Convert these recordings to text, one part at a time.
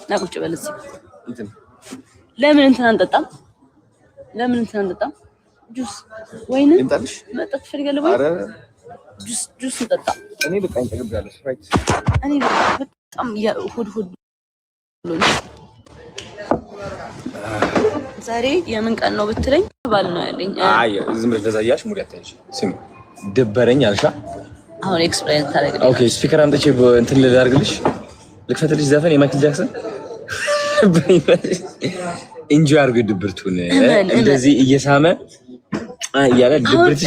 ናቁጭ በለስ ለምን እንትን አንጠጣም? ጁስ ወይን መጠጥ ፈልጋለሁ ወይ? ጁስ እንጠጣ። እኔ በቃ እንጠግባለሁ። ስፕራይት እኔ በጣም ሆድ ዛሬ የምን ቀን ነው ብትለኝ ባል ነው ያለኝ። አይ ዝም ብለሽ ተዛያሽ ሙድ ያታይሽ ስሚ ደበረኝ አልሻ። አሁን ኤክስፕሌን ታደርግልኝ። ኦኬ ስፒከር አምጥቼ እንትን ልዳርግልሽ ልክፈትልሽ ዘፈን የማይክል ጃክሰን ኢንጆይ አድርገው ድብርቱን እንደዚህ እየሳመ ያለ ድብርት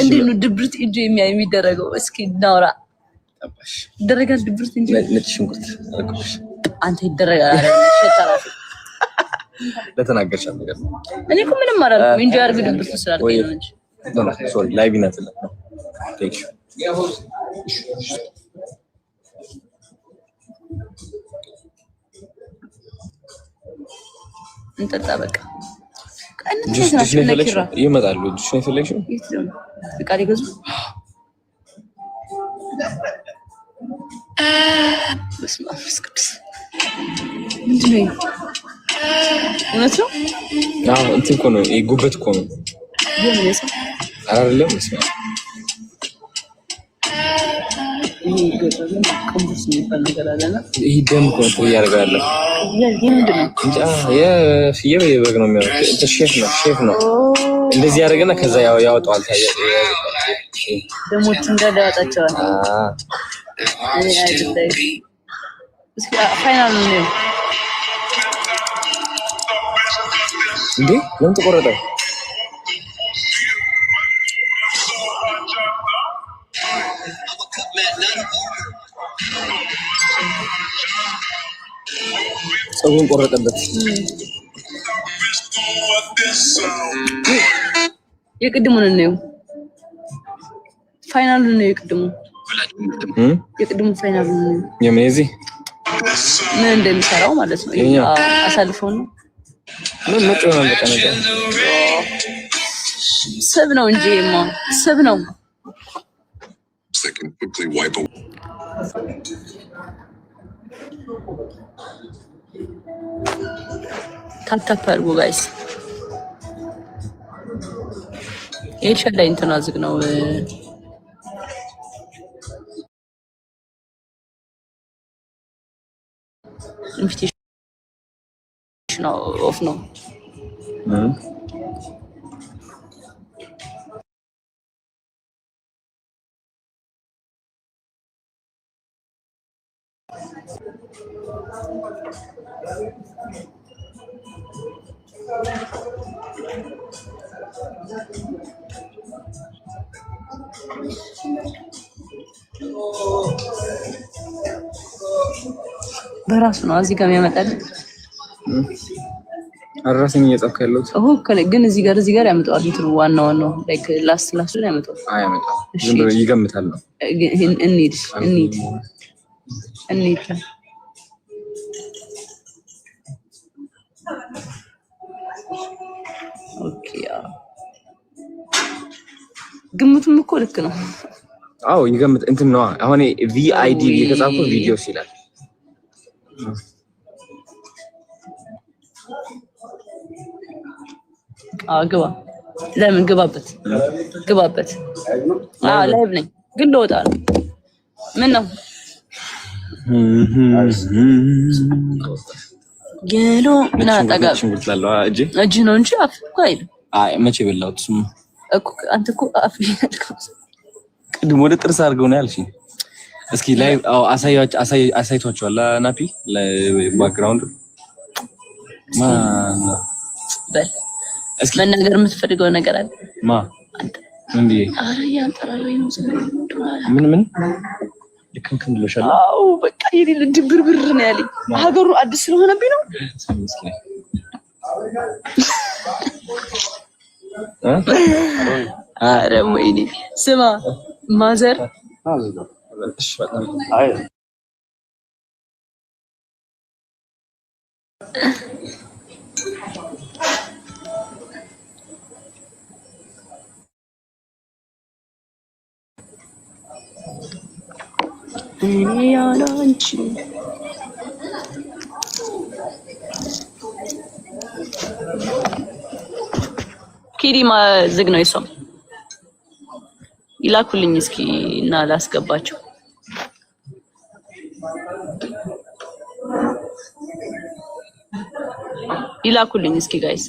ድብርት ኢንጆይ የሚደረገው እስኪ እናውራ። ጠባሽ ይደረጋል ድብርት ኢንጆይ ነጭ ሽንኩርት አልኩሽ አንተ ይደረጋል ሸታራፊ ለተናገርሻት ነገር እኔ እኮ ምንም አላልኩም። ኢንጆይ አድርገው ድብርት ስላልከኝ ነው እንጂ ሶሪ ላይቭ ናት ነው ቴንክ ዩ እንጠጣ በቃ ጁስ ነው የፈለግሽው? ይመጣሉ ጁስ ነው የፈለግሽው? ፍቃድ ይገዙ በስመ አብ ወመንፈስ ቅዱስ ምንድን ነው? እውነት ነው? አዎ እንትን እኮ ነው ጉበት እኮ ነው የምንሰው አይደለም በስመ አብ ይሄ ገጠርን ቅምቡስ የሚባል ነገር አለና ይሄ ደም እኮ ነው ያደርጋል። ምንድን ነው? እንጃ የፍየል የበግ ነው የሚያወጣው። ሼፍ ነው እንደዚህ ያደርግና ከዛ ያወጣዋል። ደሞች እንዳለ ያወጣቸዋል። እኔ አይደለም እስኪ ፋይናል ነው እንዴ ለምን ተቆረጠ? ጸጉን ቆረጠበት። የቅድሙን ነው ፋይናሉን ነው የቅድሙ ፋይናሉን ነው የመዚህ ምን እንደሚሰራው ማለት ነው። አሳልፈው ነው ምን መጥቶ ነው በቃ ነገር ሰብ ነው እንጂ ሰብ ነው። ታፕ አድርጉ ጋይስ። ኤልሻ ላይ እንትን አዝግ ነው ኢንቪቴሽን ኦፍ ነው በራሱ ነው እዚህ ጋር የሚያመጣል። አራስን እየጻፍክ ያለው ግን እዚህ ጋር ያመጣዋል። እንትኑ ዋናው ላይክ ላስት ላይ ያመጣው አያመጣው ዝም ብሎ ይገምታል ነው። እንሂድ ኦኬ ግምቱም እኮ ልክ ነው። አዎ ይገምት እንትን ነው። አሁን ቪአይዲ የተጻፈው ቪዲዮስ ይላል። ግባ ለምን ግባበት። ላይቭ ነኝ ግን ልወጣ ነው። ምን ነው ገሎ ና ጠጋ እጅ ነው እንጂ አፍ እኮ አይደለም። አይ መቼ በላሁት እሱማ እኮ አንተ እኮ አፍ ይልከው ቅድም ወደ ጥርስ አድርገው ነው ያልሽኝ። እስኪ ላይ አሳይቷቸዋል ናፒ ለባክግራውንድ ማን በል እስኪ መናገር የምትፈልገው ነገር አለ አንተ እንዴ? አረ ያንጠራለኝ ነው ምን ልክምክም ብለሻል። አው በቃ የሌለ ድብርብር ነው ያለኝ። ሀገሩ አዲስ ስለሆነብኝ ነው። አረ ወይኔ ስማ ማዘር እኔ ያላንቺ ኪሪማ ዝግ ነው ይሷም ይላኩልኝ እስኪ እና ላስገባቸው ይላኩልኝ እስኪ ጋይስ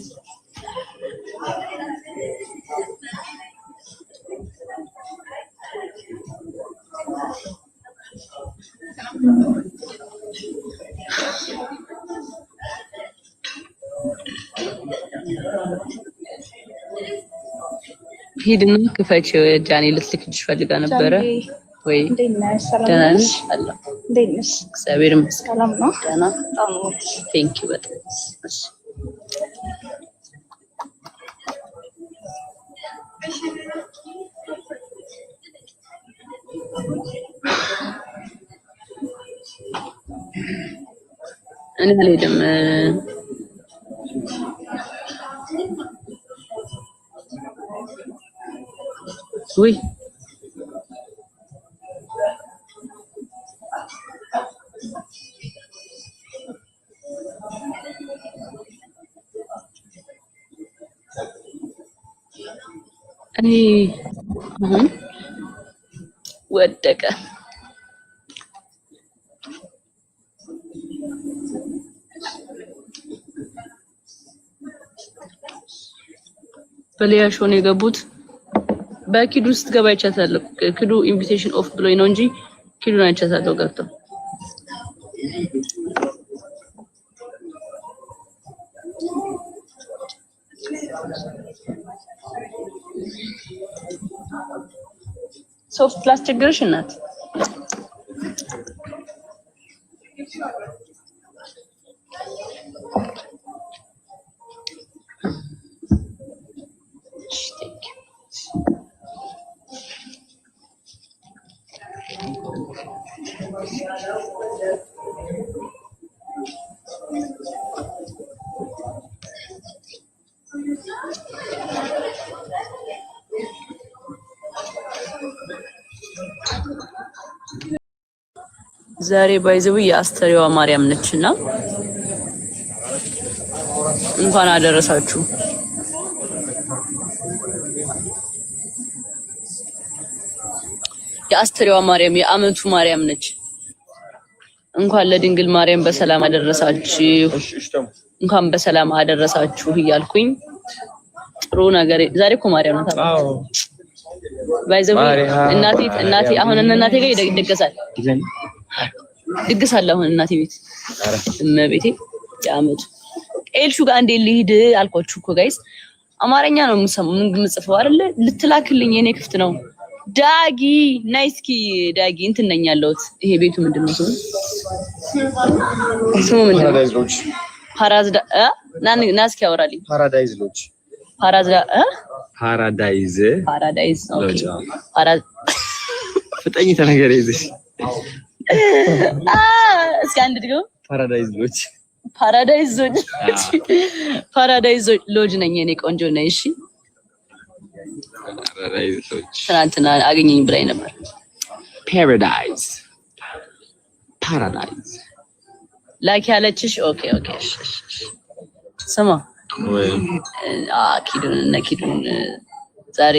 ሄድና ክፈችው ጃኒ ልትልክልሽ ፈልጋ ነበረ ወይ ደህና ነሽ አላ ደህና እግዚአብሔር ይመስገን ሰላም ነው ደህና ቴንክ ዩ በጣም እኔ አልሄድም ውይ እኔ ወደቀ በሊያሾ ነው የገቡት በኪዱ ውስጥ ገባ ይቻታል ኪዱ ኢንቪቴሽን ኦፍ ብሎኝ ነው እንጂ ኪዱን አይቻታለሁ ገብተው ሶፍት ፕላስ ችግርሽ እናት ዛሬ ባይዘው የአስተሪዋ ማርያም ነችና እንኳን አደረሳችሁ የአስተሪዋ ማርያም የአመቱ ማርያም ነች እንኳን ለድንግል ማርያም በሰላም አደረሳችሁ እንኳን በሰላም አደረሳችሁ እያልኩኝ ጥሩ ነገር ዛሬ እኮ ማርያም ናት አዎ ባይዘው እናቴ አሁን እናቴ ጋር ይደገሳል ድግስ አለ አሁን እናቴ ቤት እመቤቴ ያመጡ ኤልሹ ጋር እንደ ልሂድ አልኳችሁ እኮ ጋይስ አማርኛ ነው የምጽፈው አይደል ልትላክልኝ የኔ ክፍት ነው ዳጊ ናይስኪ ዳጊ እንትን ነኝ ያለሁት ይሄ ቤቱ ምንድነው ስሙ ምንድነው ፓራዳይዝ ሎጅ ፓራዝዳ ናስኪ አወራልኝ ፓራዳይዝ ሎጅ ፓራዝዳ ፓራዳይዝ ኦኬ ፍጠኝ ተነገረ ይዘሽ እስኪ አንድ ድገው ፓራዳይዝ ሎጅ ነኝ እኔ ቆንጆ ነኝ እሺ ፓራዳይዝ ሎጅ ትናንትና አገኘኝ ብላኝ ነበር ፓራዳይዝ ላይክ ያለችሽ ኦኬ ስማ ወይ ኪዱን ዛሬ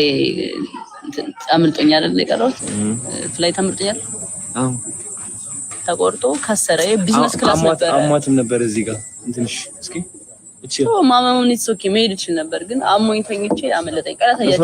አምልጦኛል ለቀረውት ፍላይት አምልጦኛል አዎ ተቆርጦ ከሰረ ቢዝነስ ክላስ ነበር አሟትም ነበር እዚህ ጋር እንትንሽ እስኪ እቺ ማማሙን ይሶኪ መሄድ ይችላል ነበር ግን አሞኝ ተኝቼ አመለጠኝ ቀራ ታያችሁ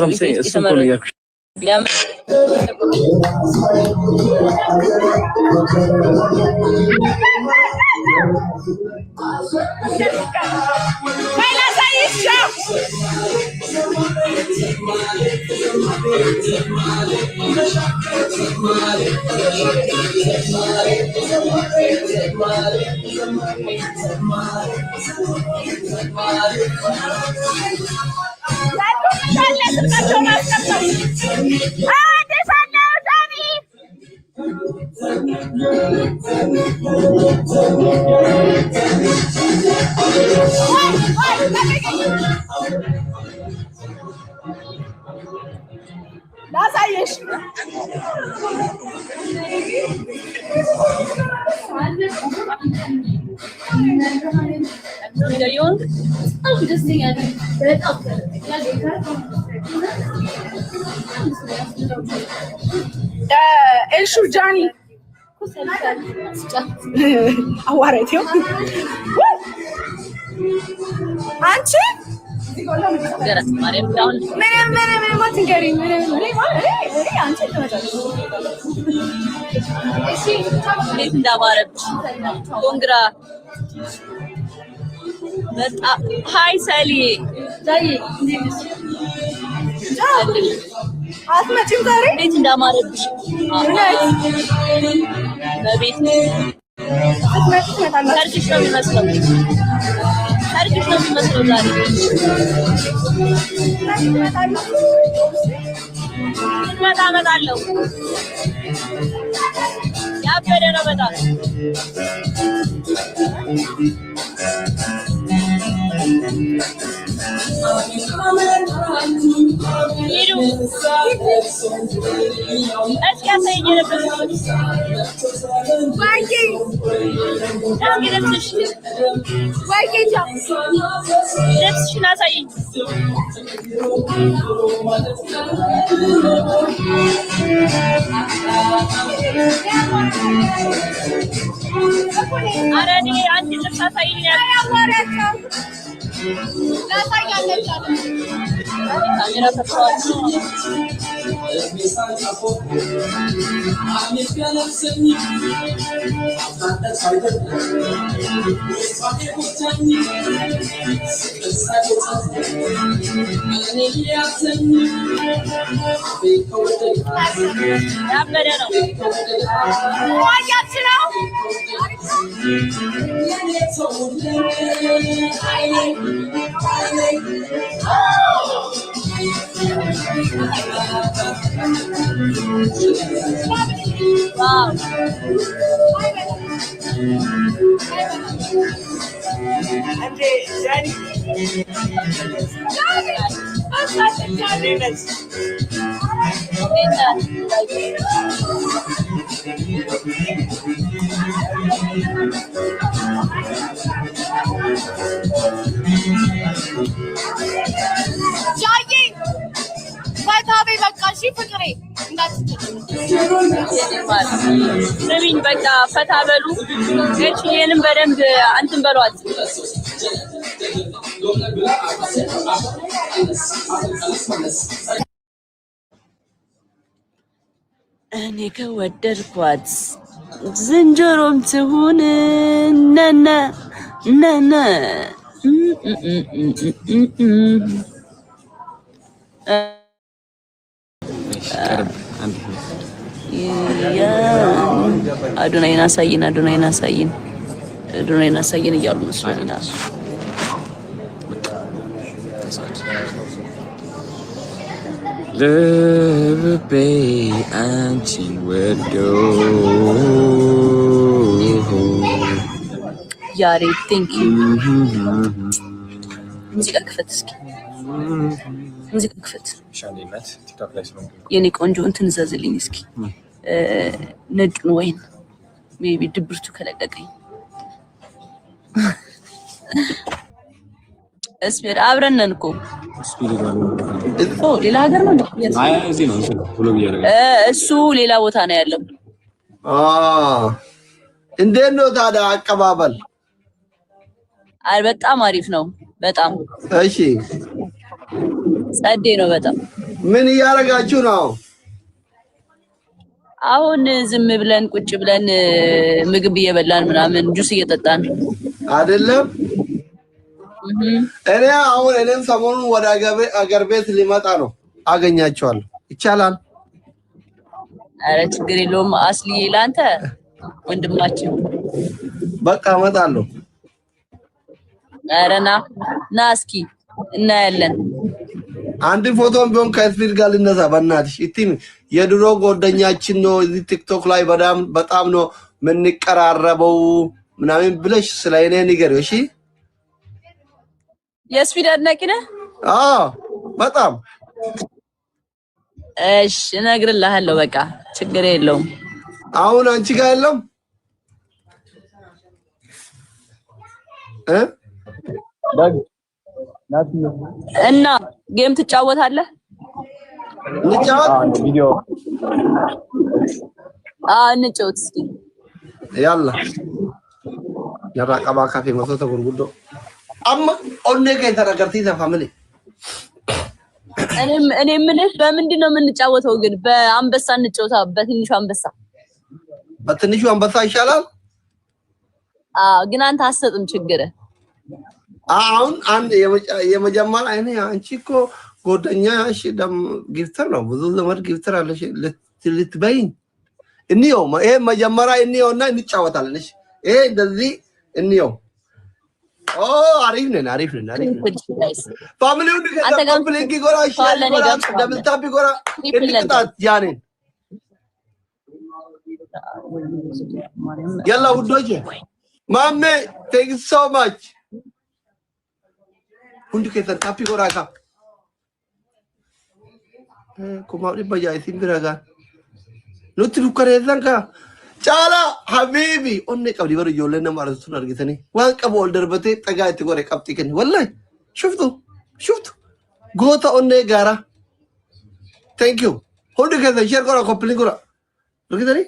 elshur Johnny አዋራቴው አንቺ ምንም አትንገሪኝ አንቺ ትመጫለሽ እሺ እንዴት እንዳማረብሽ ኮንግራ በጣም ሃይ ሰሊ ዛይ አትመጪም ዛሬ እንዴት እንዳማረብሽ በቤት ሰርግሽ ነው የሚመስለው ዛሬ እመጣለሁ ያበደ ነው በጣም wow ስሚኝ በቃ ፈታ በሉ እቺዬንም በደንብ አንተን በሏት እኔ ከወደድኳት ዝንጀሮም ትሁን ነነ ነነ አዶናይን አሳይን እያሉ ነው ስለና ልቤ አንቺን ወዶ ያሬ ቴንክ ዩ ሙዚቃ ክፈት እስኪ ሙዚቃ ክፈት የኔ ቆንጆ እንትን ዘዝልኝ እስኪ ነጩን ወይን ሜቢ ድብርቱ ከለቀቀኝ እስፔር አብረን ነን እኮ ሌላ ሀገር ነው እሱ ሌላ ቦታ ነው ያለው እንዴት ነው ታዲያ አቀባበል በጣም አሪፍ ነው በጣም እሺ ጸዴ ነው በጣም ምን እያደረጋችሁ ነው አሁን ዝም ብለን ቁጭ ብለን ምግብ እየበላን ምናምን ጁስ እየጠጣን አይደለም እኔም ሰሞኑን ወደ አገር ቤት ሊመጣ ነው አገኛቸዋለሁ ይቻላል አረ ችግር የለውም አስሊ ላንተ ወንድማችን በቃ እመጣለሁ አረ ና እስኪ እናያለን አንድ ፎቶን ቢሆን ከስፒድ ጋር ልነሳ በእናትሽ እቲም የድሮ ጓደኛችን ነው እዚህ ቲክቶክ ላይ በጣም ነው ምንቀራረበው ምናምን ብለሽ ስለኔ ንገሪው እሺ የስፒድ አድናቂ ነህ በጣም እሺ እነግርልሃለሁ በቃ ችግር የለውም አሁን አንቺ ጋር የለም እና ጌም ትጫወታለህ? እንጫወት ቪዲዮ እንጫወት እስኪ ያላ ያራቀባ ካፌ መቶ ጉርጉዶ አማ ኦኔ ከይተረገርቲ ተፋምሊ እኔ ምንስ በምንድን ነው የምንጫወተው? ግን በአንበሳ እንጫወታ። በትንሹ አንበሳ ይሻላል። ግን አንተ አሰጥም ችግር አሁን አንድ የመጀመሪያ እኔ አንቺ እኮ ጎደኛሽ ደም ጊፍተር ነው ብዙ ዘመድ ጊፍተር አለሽ ልትበይኝ እንየው ይሄ መጀመሪያ እንየውና እንጫወታለን። እሺ ይሄ እንደዚህ እንየው። አሪፍ ነን። ፋሚሊው ኮምፕሊንግ ጎራ ሻል ጎራ ደምታቢ ጎራ እንቅጣት ያኔን ያላ ውዶቼ ማሜ ቴንክ ሶ ማች ሁንዲ ከተ ታፒ ጎራ ካ ኩማሪ በጃይ ሲምብራጋ ኑት ሉከረዛን ካ ጫላ ሀቢቢ ኦኔ ቀብዲ በሩ ጆለና ማለቱን አርግተኒ ዋን ቀቦ ወልደርበቴ ጠጋይት ጎሬ ቀብጢ ከኒ ወላሂ ሽፍቱ ጎታ ኦኔ ጋራ ቴንክ ዩ ሁንዲ ከተ ሼር ጎራ ኮፕሊ ጎራ አርግተኒ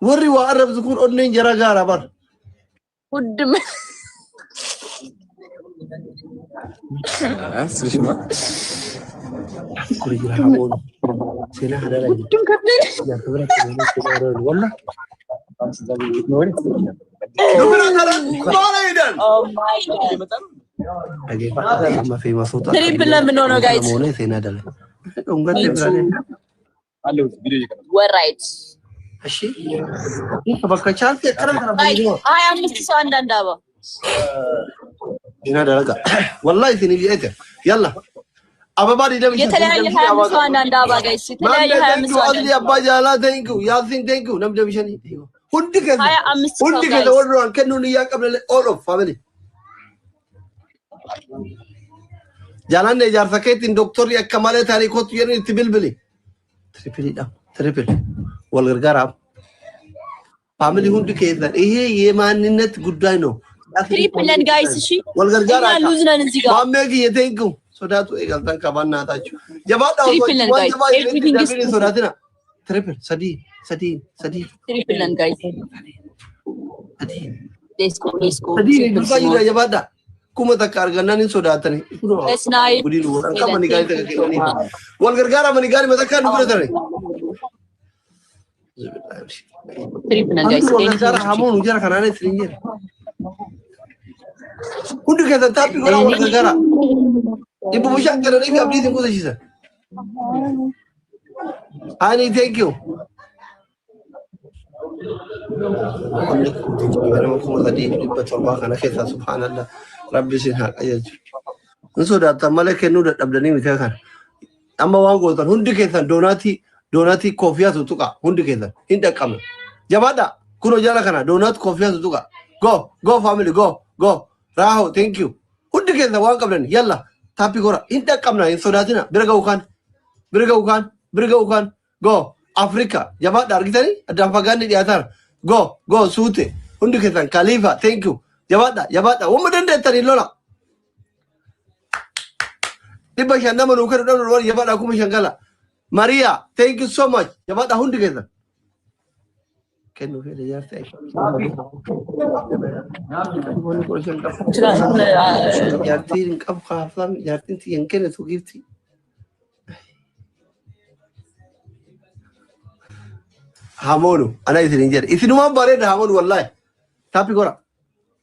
ወሪ ዋአረብ ዝኩን ኦኔ እንጀራ ጋራ ባር ሁድም አስሪሽማ ኩሪ ጅራ ሀሞን ሴና ሀዳላ ያ ክብረት ነው ወላሂ ትሪፕል ለምን ነው ጋይስ? ወራይት እሺ በከቻልክ አይ 25 ሰው አንዳንድ አባ ዲና ደረጋ ወላሂ ትንቢየተ ያላ አበባ ዲደም የተለያየ 25 ሰው አንዳንድ አባ ጋይስ የተለያየ 25 ሰው አሊ አባ ጃላ ቴንክ ዩ ያሲን ቴንክ ዩ ነምደም ሸኒ ሁንዲ ከዛ ወርዶን ከኑን ያቀበለ ኦል ኦፍ ፋሚሊ ጃላን ጃር ሰከቲን ዶክተር ያከማለ ታሪኮት የኔ ትብልብሊ ትሪፕል ወልገርጋራ ፋሚሊ ሁንዲ ከዛ ይሄ የማንነት ጉዳይ ነው። ትሪፕልን ጋይስ እሺ ወልገርጋራ ሉዝ ነን እዚህ ጋር ማሜግ የቴንክ ዩ ሶዳቱ ይጋልታን ካባናታችሁ ጀባዳው ሶዳትና ትሪፕል ሰዲ ትሪፕልን ጋይስ ሌስኮ ሰዲ ጀባዳ ኩመ ተካርገናን ሶዳተኒ እስናይ ጉዲሉ ከማኒ ጋር ተከከኒ ወልገርጋራ ማኒ ጋር መተካን ጉረተኒ ትሪፕልን ጋይስ ወልገርጋራ ሀሞን ጀራ ከናኔ ትሪንጀር ሁንዲ ከተታፒ ጎራ ወልገርጋራ ibu bushan kada ne abdi tin kuza shi sa ani thank you ana kuma tadi dibata ba kana kai subhanallah rabbi sin ha ayaj nso da ta malaka nu da dabdani mi ta kan amma wango tan hundi kai san donati kofiya su tuka hundi kai san inda kam jabada kuno jara kana donat kofiya su tuka go family go raho thank you hundi kai san wan kablan yalla tapi gora inta kamna in sodatina birga ukan go africa jaba dar gitani adam fagandi di atar go sute undu ketan khalifa thank you jabada umudan de tari lola diba shanda manu kar don wor jabada kuma shangala maria thank you so much jabada hundu ketan kenu hele yarta yartin kab khafan yartin ti yankene to gifti hamonu ana isinjer isinuma bare da hamonu wallahi tapi gora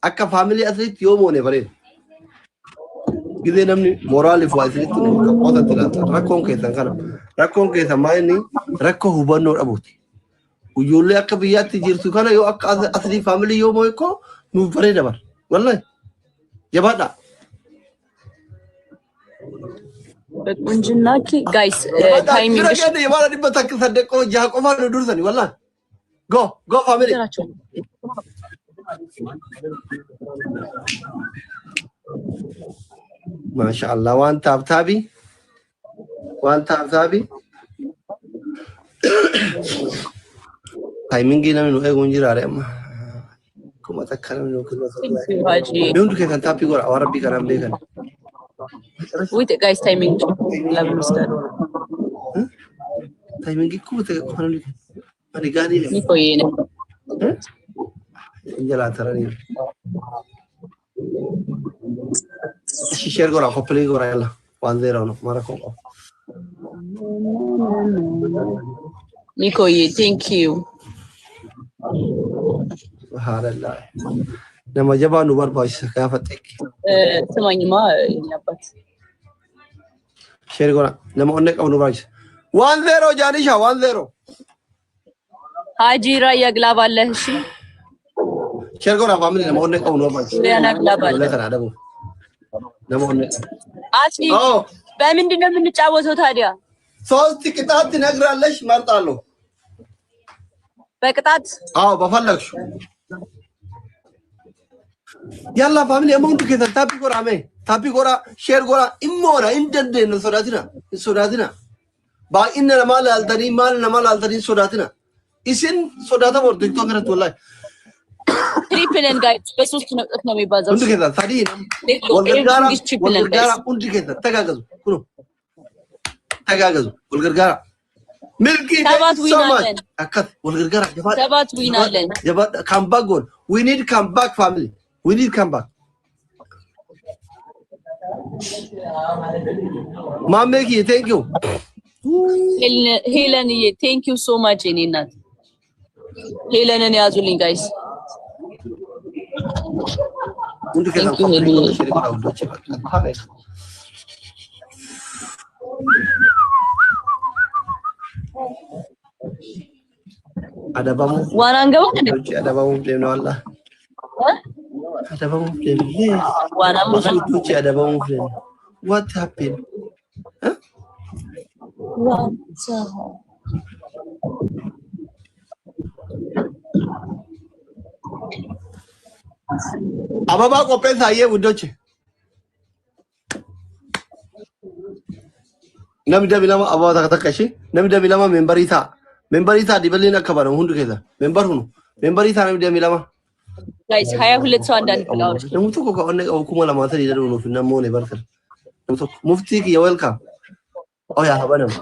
akka family aslit yomone bare gide namni moral if waslit ka pota tilata rakon ke samani rakko hubanno abuti ujulle akka biyatti jirtu kana yo akka asli family yo moyko nu bare dabar wallahi jabada በቁንጅናኪ ጋይስ ታይሚንግ እሺ የባላ ዲበታክ ሰደቆ ጃቆፋ ነው ዱርሰኒ wallahi go family ማሻአላህ ዋን ታብታቢ ታይሚንግ ለምን ነው ጎንጅራ አለማ ኩማ ተከረም ነው ከዛ ሃጂ ቢውንዱ ከታን ታፒ ጎራ አረቢ ከራም ለከን ዊት ጋይስ ታይሚንግ ለምን ወስዳል ታይሚንግ እኮ ተቆፈነ ማን ጋኒ ነው ይቆይ ነው እንጀላ ተራኒ እሺ ሼር ጎራ ኮፕሊ ጎራ ያላ 1-0 ነው ማራኮ ኒኮዬ ቴንክ ዩ ሃረላ ለማጀባኑ በርባሽ ካፈጠቂ ስማኝማ ይኛባት ሼር ጎራ ለማውነቀው ነው ባሽ 1-0 ጃኒሻ 1-0 ሃጂ ራያ ግላብ አለ እሺ ሼር ጎራ ፋሚሊ ለማውነቀው ነው ባሽ ያና ግላብ አለ ለተናደቡ ለማውነቀ አሲ በምንድን ነው የምንጫወተው ታዲያ ሶስት ቅጣት ትነግራለሽ መርጣለሁ በቅጣት አዎ በፈለግሽ ያላ ፋሚሊ አማውንት ከታ ታፒ ጎራ ሼር ጎራ ኢሞራ እንደንደ ነው ሶዳቲና ባኢነ ለማል አልተኒ ማል ለማል አልተኒ ሶዳቲና ኢስን ሶዳታ ወር ቲክቶክ ከረት ወላይ ትሪፕልን ጋይስ በሶስት ነጥብ ነው የሚባዛው እንዴ ከዛ ታዲ ወልገርጋራ እንዴ ከዛ ተጋገዙ ኩኑ ተጋገዙ ወልገርጋራ ሚልኪ ሰባት ዊናለን አከት ወልገርጋራ ሰባት ዊናለን ካምባክ ጎል we need comeback family we need comeback ማሜኪ thank you ሄለን thank you so much እኔ እናት ሄለንን ያዙልኝ ጋይስ እንዴ ከዛ አዳባሙ ዋናንገው አዳባሙ ነው አላ አዳባሙ ዋናሙ አዳባሙ what happened አባባ ቆጴን ሳየ ውዶች ነምደቢላማ አባባ ተከተከሽ ነምደቢላማ ሜምበሪታ ዲበሌና ከበረው ሁንዱ ከዛ ሜምበር ሁኑ ሜምበሪታ ነምደቢላማ ጋይስ 22 ሰው አንዳንድ ብላዎች ነሙቱ ኮኮነ ኩማ ለማተ ይደሩ ነው ፍና ሞኔ በርከር ነሙቱ ሙፍቲክ የዌልካም ኦ ያ ሀበነም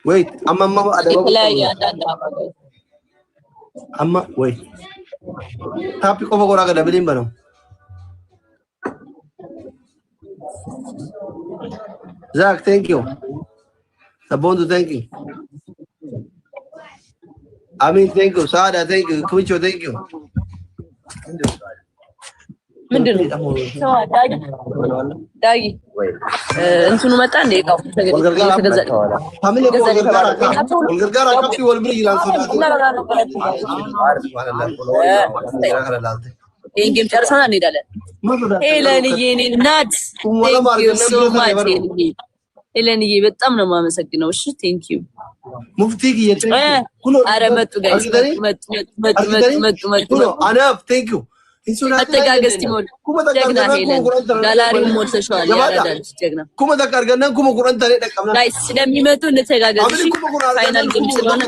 wait አማማ አደባባይ ላይ አንዳንድ አባጋይ አማ wait ታፒ ቆፎ ጎራ ገዳ ብሊም በለው ዛክ thank you ሰቦንዱ thank you አሚን thank you ሳዳ thank you ኩቾ thank you ምንድነው ዳጊ እንትኑ መጣ እንደ እቃው ተገዛ ፋሚሊ ወልገርጋራ ካፒ ወልብር ይላል ጌም ጨርሰናል እንሄዳለን ሄለንዬ እኔ እናት ሄለንዬ በጣም ነው የማመሰግነው እሺ ቴንክ ዩ ሙፍቲክ አረ መጡ ጋይስ መጡ አናፍ ቴንክ ዩ አተጋገዝ ቲሞል ጀግና ሄለን ጋላሪው ሞልተሻል ያረዳል ጀግና ኩማ ተካርገና ኩማ ቁረን ተሬ ደቀምና ጋይስ ስለሚመጡ እንተጋገዝ እሺ ፋይናል ጌም ስለሆነ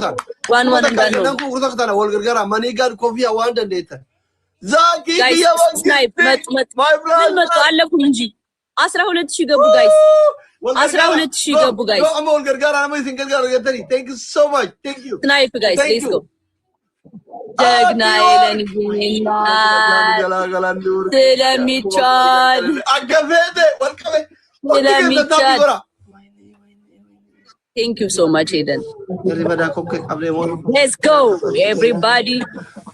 ዋን እንዳለው ኩማ ወልገርጋራ ማኔ ጋር ኮፊያ ዋንደ እንዴት ዛኪ ስናይፕ መጡ አለኩኝ እንጂ 12000 ገቡ ጋይስ 12000 ገቡ ጋይስ ወልገርጋራ ነው ሲንገርጋራ ገተሪ ቴንክ ዩ ሶ ማች ቴንክ ዩ ስናይፕ ጋይስ ሌትስ ጎ ጀግና ሄለን ስለሚቻል አገፈተ ወልቀበ ስለሚቻል Thank you so much Eden. Let's go everybody.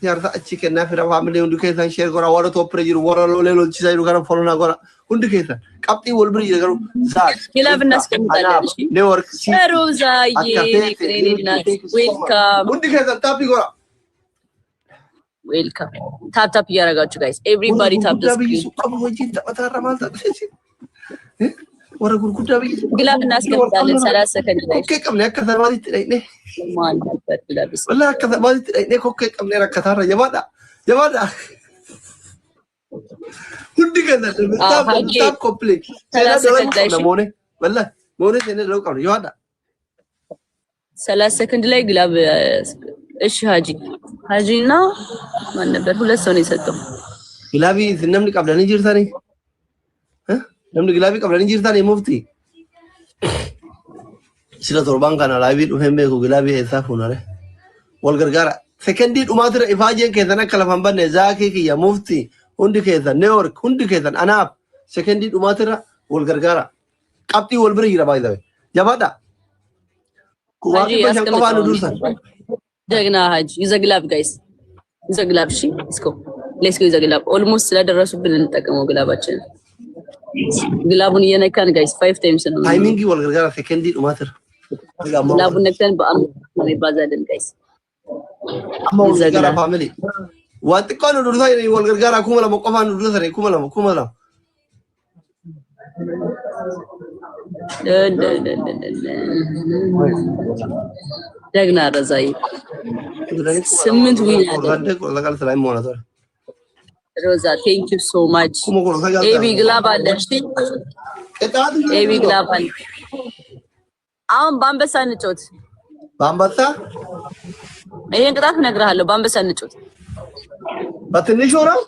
Yarda chicken na fira family undu kesan share gora wala top prejir wala lelo chisairu gara follow na gora undu kesan kapti wolbri garu zak Hilaf እናስቀምጣለን እሺ network ሮዛዬ welcome undu kesan tapi gora welcome tap እያረጋችሁ guys everybody tap the screen ወረ ጉርጉዳ በይ ግላብ እናስቀምጣለን 30 ሰከንድ ላይ ኦኬ ቀምለ ከተባለ ትይኔ ማን ነበር ግላብስ ወላ ከተባለ ትይኔ ኦኬ ቀምለ ረከታራ የባዳ ሁዲ ገና ታፕ ኮምፕሊት ሞኔ ወላ ሞኔ ተነ ለውቃው የባዳ 30 ሰከንድ ላይ ግላብ እሺ ሀጂና ማን ነበር? ሁለት ሰው ነው የሰጠው። ግላቢ namni qabdanii jirtani namni ግላቢ qabdanii jirtani mufti sila torban kana laabi dhufen beeku ግላቢ heesaa funare wal gargaara sekendi dhumaatira ifaajeen keessan akka lafan banne zaakii kiyya mufti hundi keessan New York hundi keessan anaaf sekendi dhumaatira wal gargaara qabxii wal bira jira baay'ee jabaadha ሀጂ ያስቀምጣው ደግና ሀጂ ይዘግላብ ጋይስ ይዘግላብ እሺ እስኮ ሌትስ ጎ ይዘግላብ ኦልሞስት ስለደረሱብን እንጠቀመው ግላባችን ግላቡን እየነካን ጋይስ 5 ታይምስ ነው ታይሚንግ ወል gargaara sekendi dhumaatira ግላቡን ነክተን በአምስት ነው ይባዛልን ጋይስ amma wal gargaara family waan xiqqoo nu dursa wal gargaara kuma lama qofaan nu dursa kuma lama ደግና ረዛይ 8 ዊን አለ ሮዛ ቴንክ ዩ ሶ ማች ኤቢ ግላብ አለሽ ኤቢ ግላብ አለ አሁን በአንበሳ እንጮት በአንበሳ ይሄን ቅጣት እነግርሃለሁ በአንበሳ እንጮት በትንሹ ነው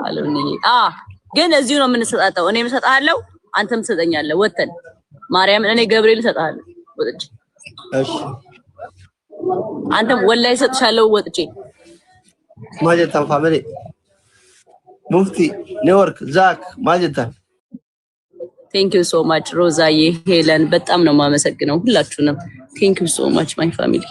አለኝ ግን እዚሁ ነው የምንሰጣጣው እኔ እሰጥሃለሁ አንተም ትሰጠኛለህ ወተን ማርያም እኔ ገብርኤል እሰጥሃለሁ ወጥቼ እሺ አንተም ወላይ እሰጥሻለሁ ወጥቼ ማጀታን ፋሚሊ ሙፍቲ ኒውዮርክ ዛክ ማጀታን ቴንክ ዩ ሶ ማች ሮዛዬ ሄለን በጣም ነው የማመሰግነው ሁላችሁንም ቴንክ ዩ ሶ ማች ማይ ፋሚሊ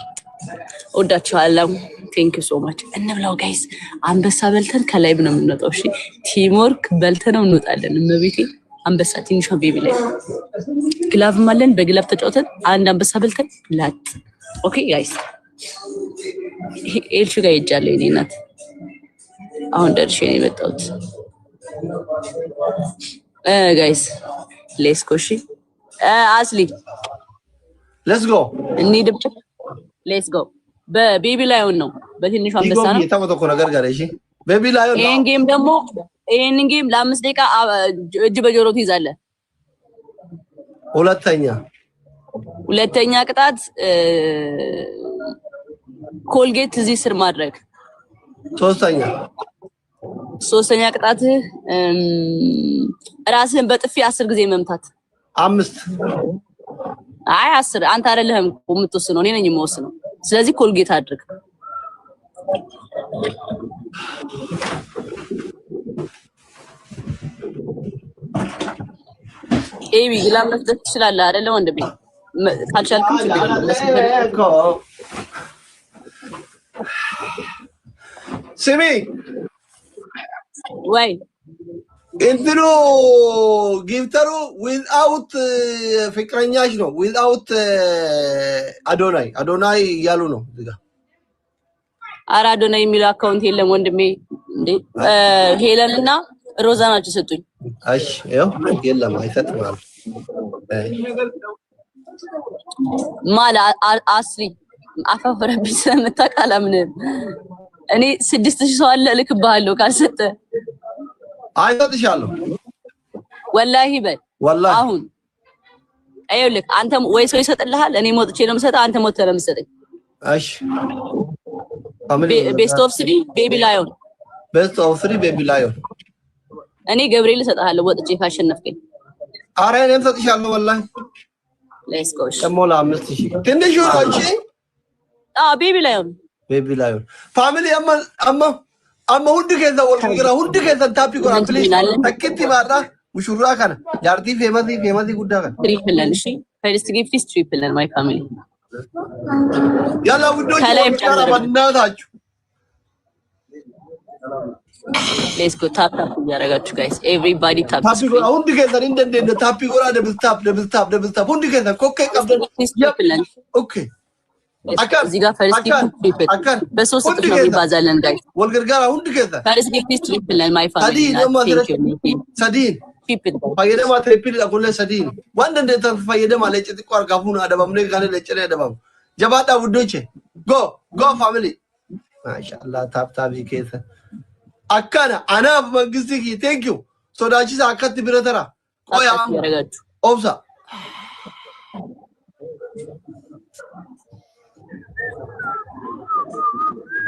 ወዳችኋለሁ ቴንክ ዩ ሶ ማች እንብላው ጋይስ አንበሳ በልተን ከላይ ነው የምንወጣው እሺ ቲምወርክ በልተን ነው እንወጣለን እመቤቴ አንበሳ ትንሿ ቤቢ ላይ ግላቭ ማለን በግላቭ ተጫውተን አንድ አንበሳ በልተን ላጥ ኦኬ ጋይስ ኤልሹ ጋር ይጃለኝ እኔ እናት አሁን ደርሼ ነው የመጣሁት ጋይስ ሌትስ ጎ እሺ አስሊ ሌትስ ጎ እንሂድ ሌትስ ጎ በቤቢ ላይን ነው በትንሹ አንበሳ ነው የተመተኮ ነገር ጋር እሺ ቤቢ ላይን ነው ይሄን ጌም ደግሞ ይሄን ጌም ለ5 ደቂቃ እጅ በጆሮ ትይዛለህ ሁለተኛ ቅጣት ኮልጌት እዚህ ስር ማድረግ ሶስተኛ ቅጣት ራስህን በጥፊ 10 ጊዜ መምታት 5 አይ 10 አንተ አይደለህም የምትወስነው እኔ ነኝ የምወስነው ስለዚህ ኮልጌት አድርግ ኤቢ ግላብ መስጠት ትችላለህ አይደለ ወንድሜ ካልቻልክም ስሚ ወይ እንትኑ ጊፍተሩ ዊዝአውት ፍቅረኛሽ ነው ዊዝአውት አዶናይ እያሉ ነው እዚህ ጋር ኧረ አዶናይ የሚለው አካውንት የለም ወንድሜ እንዴ ሄለን እና ሮዛ ናቸው ሰጡኝ እሺ ያው የለም አይሰጥም ማለ አስሊ አፈፈረብኝ ስለምታውቃላ ምን እኔ 6000 ሰው አለ ልክብሃለሁ ካልሰጠ አይሰጥሻለሁ ወላሂ በል ወላሂ አሁን አይልክ አንተም ወይ ሰው ይሰጥልሃል እኔ ሞጥቼ ነው የምሰጠው አንተ ሞተህ ነው የምሰጠኝ እሺ ቤስት ኦፍ 3 ቤቢ ላዮን ቤቢ ላዮን እኔ ገብርኤል እሰጥሃለሁ ወጥቼ ካሸነፍከኝ አረ እኔም እሰጥሻለሁ ወላሂ ሌትስ ጎ ተሞላ 5000 ትንሽ ነው እንጂ ቤቢ ላዮን ፋሚሊ አማ ሁንድ ከዛ ወልከራ ሁንድ ከዛ ታፒ ቆራ ፕሊዝ ተከቲ ማራ ሙሽራ ካነ ያርቲ ፌመሲ ጉዳ ካነ ትሪፕልን እሺ ፈርስት ጊፍት ኢዝ ትሪፕልን ማይ ፋሚሊ ያላ ውዶች ወልከራ በእናታችሁ ሌትስ ጎ ታፕ እያደረጋችሁ ጋይስ ኤቭሪባዲ ታፕ ታፒ ቆራ ሁንድ ከዛ እንደ ታፒ ቆራ ደብል ታፕ ሁንድ ከዛ ኮከ ቀብደ ኦኬ አካን እዚህ ጋር ፈርስት ጊፍት ትሪፕል በሶስት ጥፍ ነው የሚባዛለን ጋይስ ወልገርጋራ ሁንድ ከዛ ፈርስት ጊፍት ኢዝ ትሪፕልን ማይ ፋሚሊ ሰዲን ትሪፕል ፈየደማ ትሪፕል አቆለ ሰዲን ወንድ እንደ ተፈየደማ ለጭት ቆር ጋፉን አደባም ነው ጋር ለጭለ አደባም ጀባታ ውዶቼ ጎ ፋሚሊ ማሻአላ ታፕ ይከተ አካና አና መንግስቲ ቴንክ ዩ ሶዳቺስ አከት ብረተራ ቆያ ያረጋችሁ ኦብሳ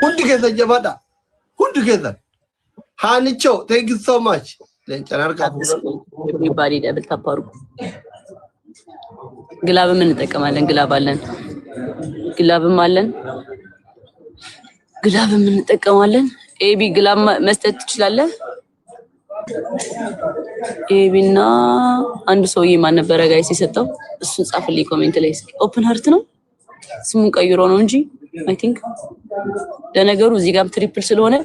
ሁንድ ከዛ ጀባዳ ሁንድ ከዛ ሃንቾ thank you so much ለንጨናር ካፉ everybody ደብል ታፓሩ ግላብ ምን እንጠቀማለን ግላብ አለን ግላብም አለን ግላብ ምን እንጠቀማለን ኤቢ ግላብ መስጠት ትችላለህ ኤቢና አንድ ሰውዬ ማን ነበር ጋይስ የሰጠው እሱን ጻፍልኝ ኮሜንት ላይ ኦፕን ሃርት ነው ስሙን ቀይሮ ነው እንጂ አይ ቲንክ ለነገሩ እዚህ ጋር ትሪፕል ስለሆነ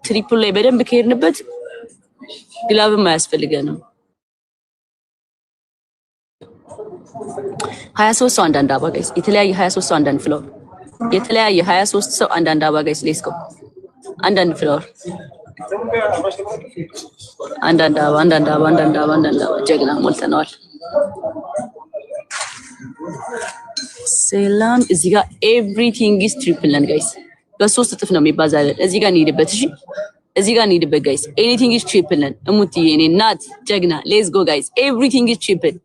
ትሪፕል ላይ በደንብ ከሄድንበት ግላብም አያስፈልገንም 23 ሰው አንዳንድ አበባ ጋይስ የተለያየ 23 ሰው አንዳንድ ፍላወር የተለያየ 23 ሰው አንዳንድ አበባ ጋይስ ሌትስ ጎ አንዳንድ ፍላወር አንዳንድ አበባ ጀግና ሞልተናል ሰላም እዚህ ጋር ኤቭሪቲንግ ኢዝ ትሪፕል ነን ጋይስ በሶስት እጥፍ ነው የሚባዛለን እዚህ ጋር እንሂድበት እሺ እዚህ ጋር እንሂድበት ጋይስ ኤኒቲንግ ኢዝ ትሪፕል ነን እሙትዬ እኔ እናት ጀግና ሌትስ ጎ ጋይስ ኤቭሪቲንግ ኢዝ ትሪፕል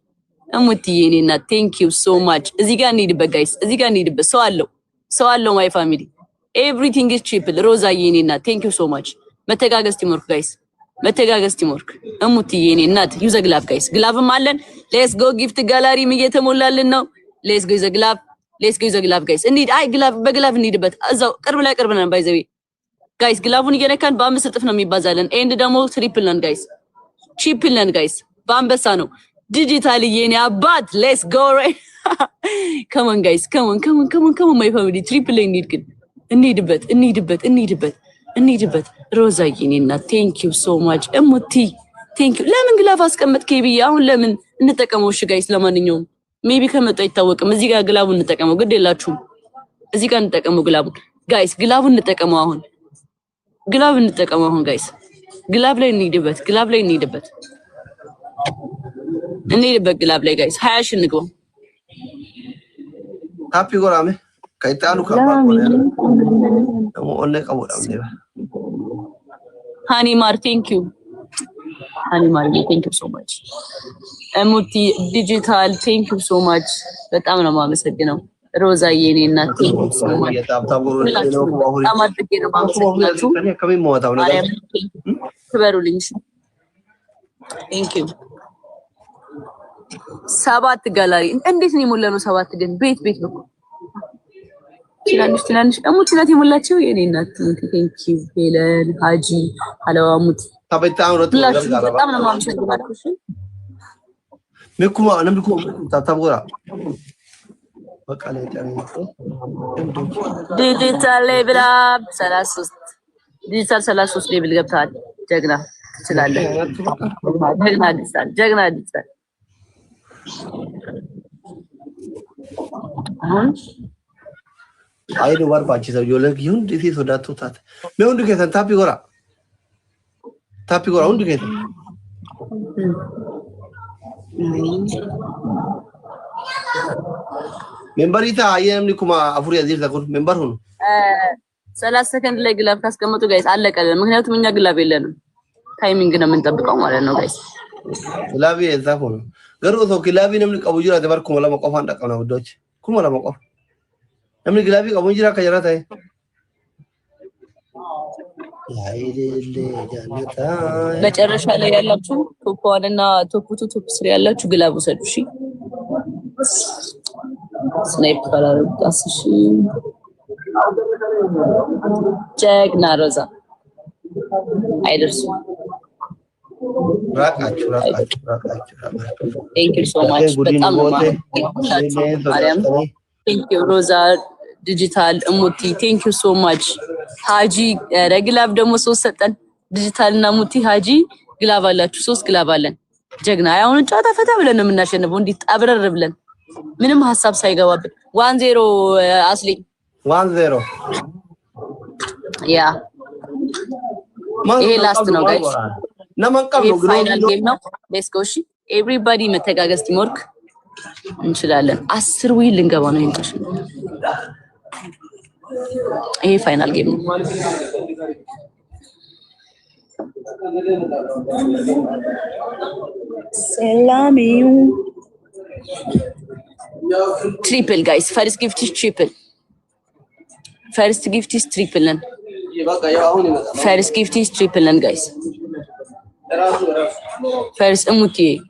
እሙትዬ እኔ እናት ቴንክ ዩ ሶ ማች እዚህ ጋር እንሂድበት ጋይስ እዚህ ጋር እንሂድበት ሰው አለው ማይ ፋሚሊ ኤቭሪቲንግ ኢዝ ትሪፕል ሮዛዬ እኔ እናት ቴንክ ዩ ሶ ማች መተጋገዝ ቲምወርክ ጋይስ መተጋገዝ ቲምወርክ እሙትዬ እኔ እናት ዩዘ ግላብ ጋይስ ግላብም አለን ሌትስ ጎ ጊፍት ጋላሪም እየተሞላልን ነው ሌትስ ጎ ዩዘ ግላብ ጋይስ እንሂድ አይ ግላብ በግላብ እንሂድበት እዛው ቅርብ ነን ባይዘዊ ጋይስ ግላቡን እየነካን በአምስት እጥፍ ነው የሚባዛለን ኤንድ ደግሞ ትሪፕል ነን ጋይስ ትሪፕል ነን ጋይስ በአንበሳ ነው ዲጂታል የኔ አባት ሌትስ ጎ come on guys come on my family ትሪፕል ላይ እንሂድ ግን እንሂድበት ሮዛዬ እኔ እናት ቴንክ ዩ ሶ ማች እሙቲ ቴንክ ዩ ለምን ግላብ አስቀመጥክ ብዬ አሁን ለምን እንጠቀመው እሺ ጋይስ ለማንኛውም ሜቢ ከመጣ አይታወቅም እዚህ ጋር ግላቡን እንጠቀመው ግድ የላችሁም እዚህ ጋር እንጠቀመው ግላቡን ጋይስ ግላቡን እንጠቀመው አሁን ጋይስ ግላብ ላይ እንሂድበት ግላብ ላይ ጋይስ 20 ሺህ እንግባ ሃፒ ጎራሜ ከይጣሉ ከባቆ ነው ኦንላይ ቀወዳም ነበር ሃኒ ማር ቴንክ ዩ ሶ ማች እሙቲ ዲጂታል ቴንክ ዩ ሶ ማች በጣም ነው የማመሰግነው ሮዛዬ እኔ እናት ቴንክ ዩ ሶ ማች በጣም አድርጌ ነው የማመሰግናችሁ ክበሩልኝ ቴንክ ዩ 7 ጋላሪ እንዴት ነው የሞላነው 7 ግን ቤት ነው ትናንሽ እሙትናት የሞላችሁ የኔ እናት ቴንክ ዩ ሄለን ሃጂ አለዋሙት በጣም ነው የማመሰግናችሁ ምኩማ ታታቦራ በቃ ላይ ዲጂታል ሌብል 33 ሌብል ገብታል ጀግና ትችላለህ ጀግና ዲጂታል አይዶ ወርባቺ ሰው ዮለክ ይሁን ዲቲ ሶዳቱታት ሜውንድ ከሰን ታፒ ጎራ ሁንድ ከሰን ሜምበሪታ አየም ሊኩማ አፉሪ አዚር ተኩን ሜምበር ሁኑ 30 ሰከንድ ላይ ግላብ ካስቀመጡ ጋይስ አለቀልን ምክንያቱም እኛ ግላብ የለንም ታይሚንግ ነው የምንጠብቀው ማለት ነው ጋይስ ግላብ የዛ ሆኖ ገርቶ ግላብ ነምን ቀቡጅራ ተባርኩ ለማቆፍ አንዳቀው ነው ወዶች ኩማ ለማቆፍ ነምን ግላብ ቀቡጅራ ከጀራታይ መጨረሻ ላይ ያላችሁ ቶፕ 1 እና ቶፕ 2 ቶፕ 3 ያላችሁ ግላብ ወሰዱ እሺ ስናይፐር አርጋስሽ ጀግና ሮዛ አይደርሱ ራቃችሁ ቴንክ ዩ ሶ ማች በጣም ማርያም ቴንክ ዩ ሮዛ ዲጂታል እሙቲ ቴንክ ዩ ሶ ማች ሃጂ ረግላብ ደግሞ 3 ሰጠን ዲጂታል እና ሙቲ ሃጂ ግላብ አላችሁ 3 ግላብ አለን ጀግና አሁን ጫታ ፈታ ብለን ነው የምናሸንፈው እንዴ አብረር ብለን ምንም ሐሳብ ሳይገባብን 1-0 አስሊ 1-0 ያ ይሄ ላስት ነው ጋይስ ነማንቀም ነው ፋይናል ጌም ነው ሌትስ ጎ እሺ ኤቭሪባዲ መተጋገዝ ቲምወርክ እንችላለን 10 ዊል ልንገባ ነው እንታሽ ይሄ ፋይናል ጌም ነው ሰላሚው triple guys first gift is triple ነን First gift is triple and guys. First Amuti.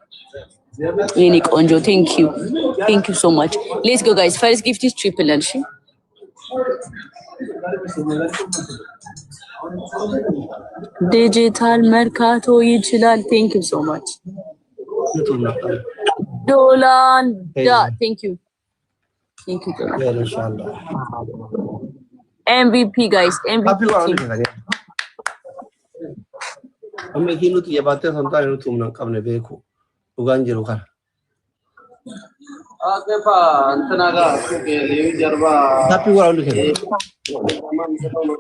Unique Onjo, thank you. Thank you so much. Let's go guys. First gift is triple and she. Digital Mercato ይችላል. Thank you so much. Dolan, thank you. Thank you. Yeah, inshallah. MVP guys, MVP. Amma kinuti yabate santare no tumna kamne beko. Ugan jiru kan. Ake pa antanaga ke levi jarba. Tapi wala undu ke.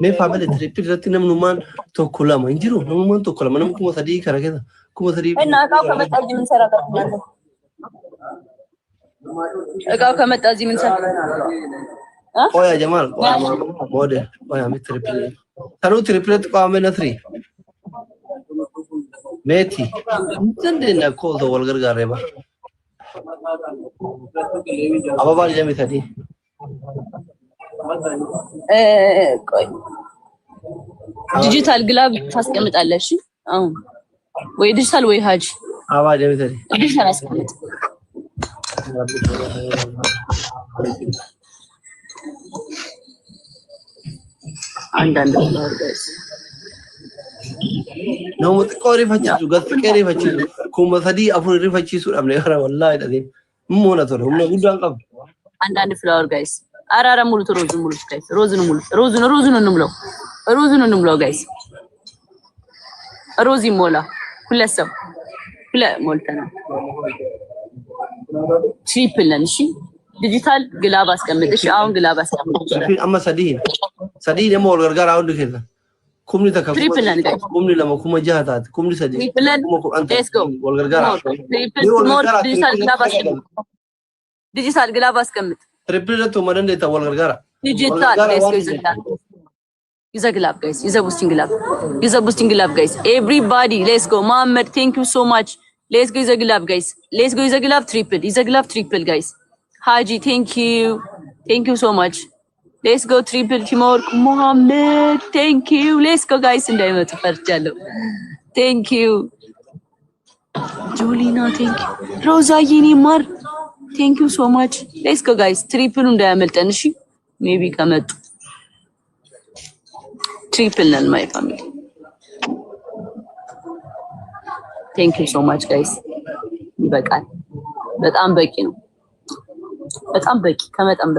Me family trip rati nam numan to kula man jiru numan to kula manam kuma sadi karage da. Kuma sadi. Na ka mata aji min sara ka. Ka mata aji min sara. Oh ya Jamal, mode. Oh ya mi triple. Taru triple to pa me na 3. Methi. Tande na ko to walgar gare ba. Aba ba jami thadi. ቆይ ዲጂታል ግላብ ታስቀምጣለሽ? አሁን ወይ ዲጂታል ወይ ሀጅ aba jami thadi. ዲጂታል አስቀምጥ። አንዳንድ ጋይስ No mutqori fachisu gaskere fachisu kuma sadi afur rifachisu amne gara wallahi dadi mona to humna gudan qab አንዳንድ ፍላወር ጋይስ አራራ ሙሉት ሮዝ ሙሉት ጋይስ ሮዝን ሙሉት ሮዝን እንምለው ጋይስ ሮዝ ይሞላ ሁለት ሰው ሁለት ሞልተና ትሪፕል ነን እሺ ዲጂታል ግላብ አስቀምጥ እሺ አሁን ግላብ አስቀምጥ amma sadi ne mo gargara አሁን ድከዛ kumni takafu kumni lama kuma jahata kumni sadi kuma Quran wal gargara ዲጂታል ግላብ አስቀምጥ ዲጂታል ግላብ አስቀምጥ triple to madan de ta wal gargara digital guys use a glove guys use a boosting glove guys everybody let's go Mohammed thank you so much let's go use a glove guys let's go use a glove triple guys Haji thank you so much let's go triple Timur Mohammed thank you let's go guys እንዳይመጡ ፈርቻለሁ thank you Jolina thank you Rosa Yinimar thank you so much let's go guys triple እንዳያመልጠን እሺ maybe ከመጡ triple none my family thank you so much guys ይበቃል በጣም በቂ ነው በጣም በቂ ከመጠን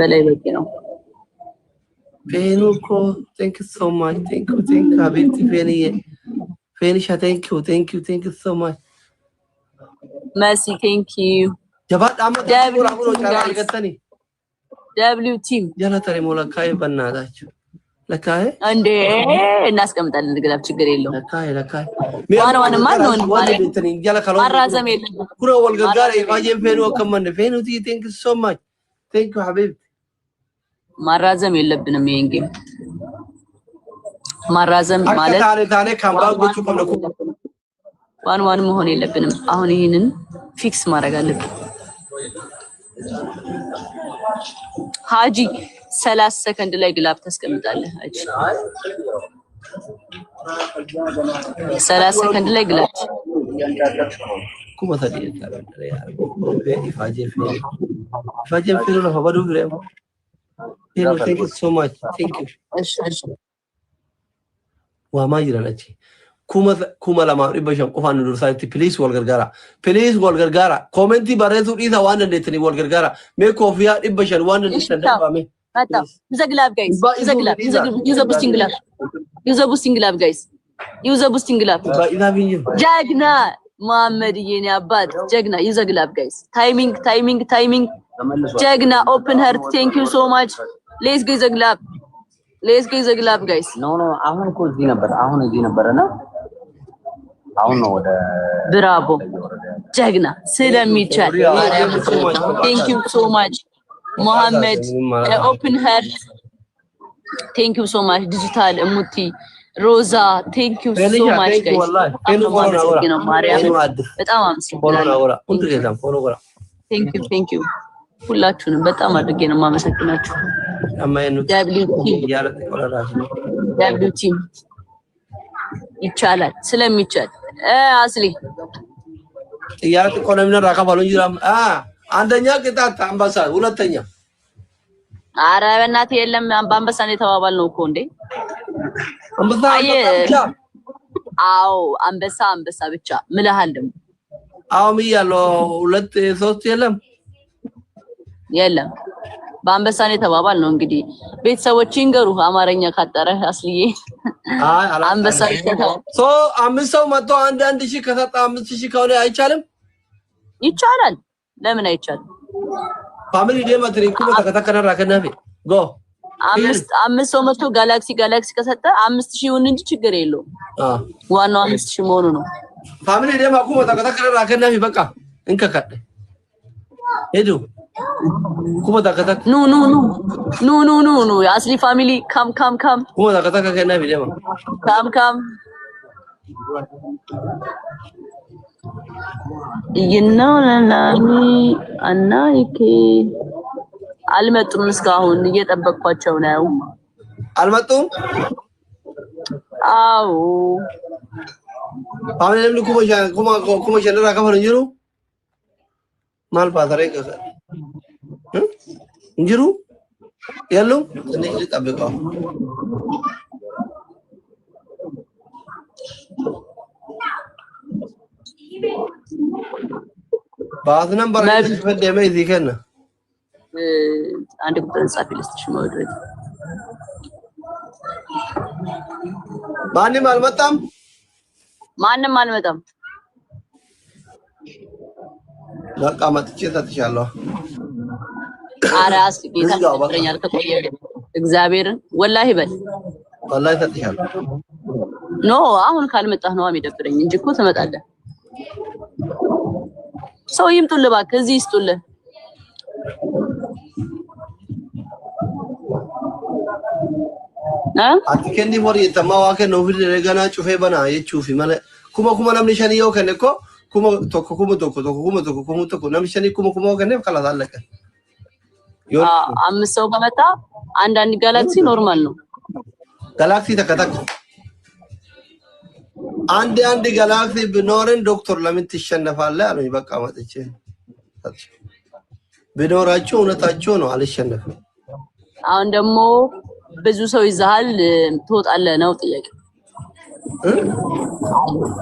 በላይ በቂ ነው Fenuko thank you so much thank you habibti Fenisha thank you so much Mercy thank you jabat amma ramuno chara algatani W team yala tare mola kai bannadachu ለካይ እንዴ እናስቀምጣለን ግላብ ችግር የለውም ለካይ ዋና ማን ነው ማለት ያላ ካሎ አራዘም የለም ኩሮ ወልጋጋር ኢፋጀን ፌኑ ከመን ፌኑቲ ቴንክ ሶ ማች ቴንክ ዩ ሀቢብ ማራዘም የለብንም ይሄን ጌም ማራዘም ማለት ታኔ ካምባጎቹ ከመለኩ ዋን መሆን የለብንም አሁን ይሄንን ፊክስ ማድረግ አለብን ሃጂ 30 ሰከንድ ላይ ግላብ ታስቀምጣለህ አጂ 30 ሰከንድ ላይ ግላብ ኩማ ታዲያ ታዲያ ኢፋጀን ፌኑ ነው ባዶ ግሬም thank you so much thank you እሺ ዋማ ይራለች kuma lama ribashan qofan dursaati please wal gargara commenti bareetu dhiisa waan dandeetani wal gargara me kofiya ribashan waan dandeetan dabame mata use a glove guys use a boosting glove guys use a boosting glove jagna Muhammad yene abad jagna use a glove guys timing jagna open heart thank you so much let's go use a glove guys no አሁን እኮ እዚህ ነበርና አሁን ነው ወደ ብራቮ ጀግና ስለሚቻል thank you so much Mohammed open heart thank you so much digital እሙቲ ሮዛ thank you so much guys በጣም አመሰግናለሁ thank you ሁላችሁንም በጣም አድርጌ ነው የማመሰግናችሁ አማይኑ WT ያረጥ ቆራራሽ WT ይቻላል ስለሚቻል አስሊ ያረጥ ኢኮኖሚና ራካባሉ ይራም አንደኛ ቅጣት አንበሳ ሁለተኛ አረ በእናትህ የለም አንበሳን የተባባል ነው እኮ እንዴ አንበሳ ብቻ አው አንበሳ ብቻ ምልሃል ደም አው ሚያለው 2 3 የለም በአንበሳን የተባባል ነው እንግዲህ ቤተሰቦች ይንገሩ አማርኛ ካጠረ አስሊዬ አንበሳ ሶ 500 መቶ አንድ ሺህ ከሰጣ 5000 ከሆነ አይቻልም ይቻላል ለምን አይቻልም ፋሚሊ ዴማትሪ ኩባ ተከተከራ ከናፊ ጎ 500 መቶ ጋላክሲ ከሰጠ 5000 ይሁን እንጂ ችግር የለውም ዋናው 5000 መሆኑ ነው ፋሚሊ ዴማ ኩባ ተከተከራ ከናፊ በቃ እንከከደ ሄዱ ኩባ ተከተከ ኑ አስሊ ፋሚሊ ካም ኩባ ተከተከ ከናፊ ዴማ ካም ይናናኒ አናይኬ አልመጡም እስካሁን እየጠበቅኳቸው ነው አልመጡም አው ፋሚሊ ኩባ ሸነራ ከፈረ እንጅሩ ማልባታሬ ከሰ እንጅሩ ያለው እኔ ልጠብቀው ባዝ ነምበር ፈደመ ይከነ አንድ ቁጥር ጻፊ ልስትሽ ማውድረድ ማንም አልመጣም በቃ መጥቼ ተጥቻለሁ አራስ ጌታ ተቆረኛል ተቆየ እግዚአብሔርን ወላሂ ተጥቻለሁ ኖ አሁን ካልመጣህ ነው የሚደብረኝ እንጂ እኮ ትመጣለህ ሰው ይምጡልህ እባክህ እዚህ ይስጡልህ አትከንዲ ሞሪ ተማዋከ ነው ቪዲዮ ለገና ጩፌ በና የቹፊ ማለት ኩማ ነምሽን ይው ከነኮ ኩማ ቶኮ ነምሽን ኩማ ከነ ከላስ አለቀ አምስት ሰው ከመጣ አንድ ጋላክሲ ኖርማል ነው ጋላክሲ ተከተክ አንድ ጋላክሲ ቢኖርን ዶክተር ለምን ትሸነፋለህ አሉኝ በቃ መጥቼ ቢኖራቸው እውነታቸው ነው አልሸነፍም አሁን ደግሞ ብዙ ሰው ይዛል ትወጣለህ ነው ጥያቄ